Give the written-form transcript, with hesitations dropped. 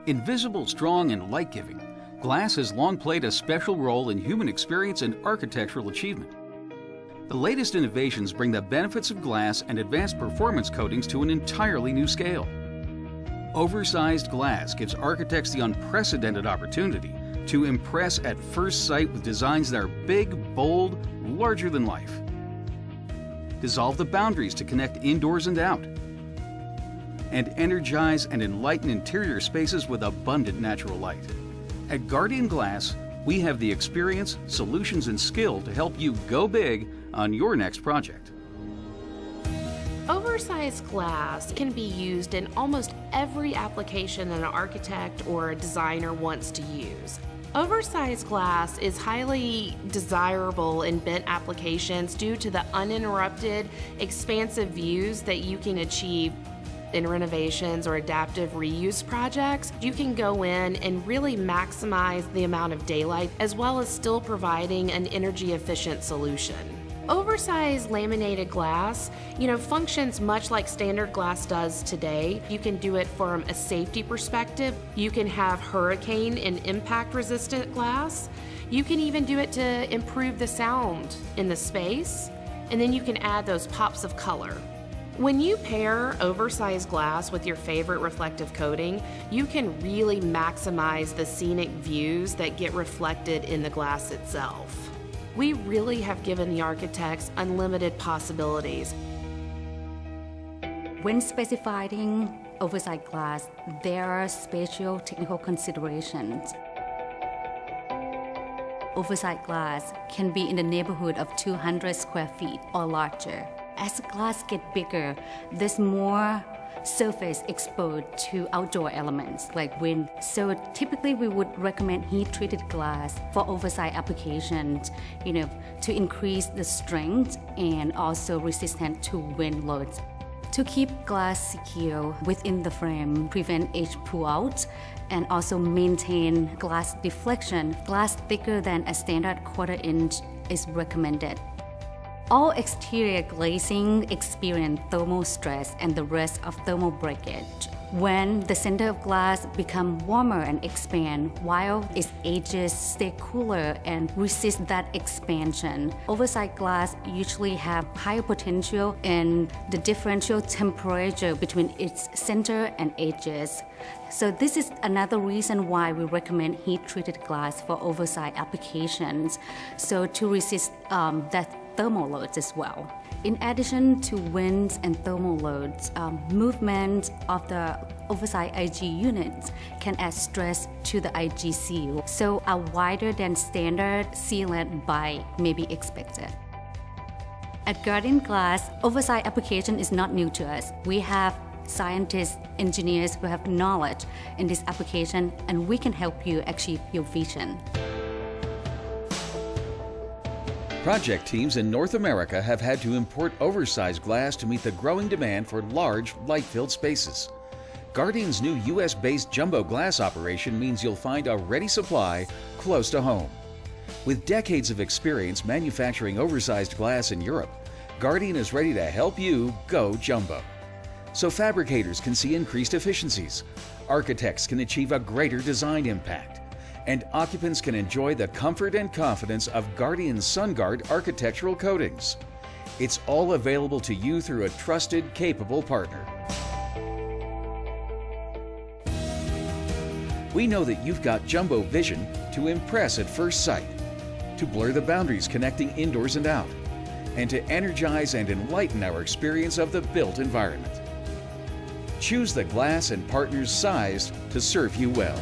Invisible, strong, and light-giving, glass has long played a special role in human experience and architectural achievement. The latest innovations bring the benefits of glass and advanced performance coatings to an entirely new scale. Oversized glass gives architects the unprecedented opportunity to impress at first sight with designs that are big, bold, larger than life. Dissolve the boundaries to connect indoors and out. And energize and enlighten interior spaces with abundant natural light. At Guardian Glass, we have the experience, solutions, and skill to help you go big on your next project. Oversized glass can be used in almost every application that an architect or a designer wants to use. Oversized glass is highly desirable in bent applications due to the uninterrupted, expansive views that you can achieve in renovations or adaptive reuse projects. You can go in and really maximize the amount of daylight as well as still providing an energy efficient solution. Oversized laminated glass, functions much like standard glass does today. You can do it from a safety perspective. You can have hurricane and impact resistant glass. You can even do it to improve the sound in the space. And then you can add those pops of color. When you pair oversized glass with your favorite reflective coating, you can really maximize the scenic views that get reflected in the glass itself. We really have given the architects unlimited possibilities. When specifying oversized glass, there are special technical considerations. Oversized glass can be in the neighborhood of 200 square feet or larger. As the glass gets bigger, there's more surface exposed to outdoor elements like wind. So typically we would recommend heat-treated glass for oversized applications, to increase the strength and also resistant to wind loads. To keep glass secure within the frame, prevent edge pull-out, and also maintain glass deflection, glass thicker than a standard 1/4 inch is recommended. All exterior glazing experience thermal stress and the risk of thermal breakage. When the center of glass becomes warmer and expand, while its edges stay cooler and resist that expansion. Oversized glass usually have higher potential in the differential temperature between its center and edges. So this is another reason why we recommend heat-treated glass for oversized applications, so to resist that thermal loads as well. In addition to winds and thermal loads, movement of the oversized IG units can add stress to the IG seal, so a wider than standard sealant bind may be expected. At Guardian Glass, oversized application is not new to us. We have scientists, engineers who have knowledge in this application, and we can help you achieve your vision. Project teams in North America have had to import oversized glass to meet the growing demand for large, light-filled spaces. Guardian's new US-based jumbo glass operation means you'll find a ready supply close to home. With decades of experience manufacturing oversized glass in Europe, Guardian is ready to help you go jumbo. So fabricators can see increased efficiencies, architects can achieve a greater design impact, and occupants can enjoy the comfort and confidence of Guardian's SunGuard architectural coatings. It's all available to you through a trusted, capable partner. We know that you've got jumbo vision to impress at first sight, to blur the boundaries connecting indoors and out, and to energize and enlighten our experience of the built environment. Choose the glass and partners sized to serve you well.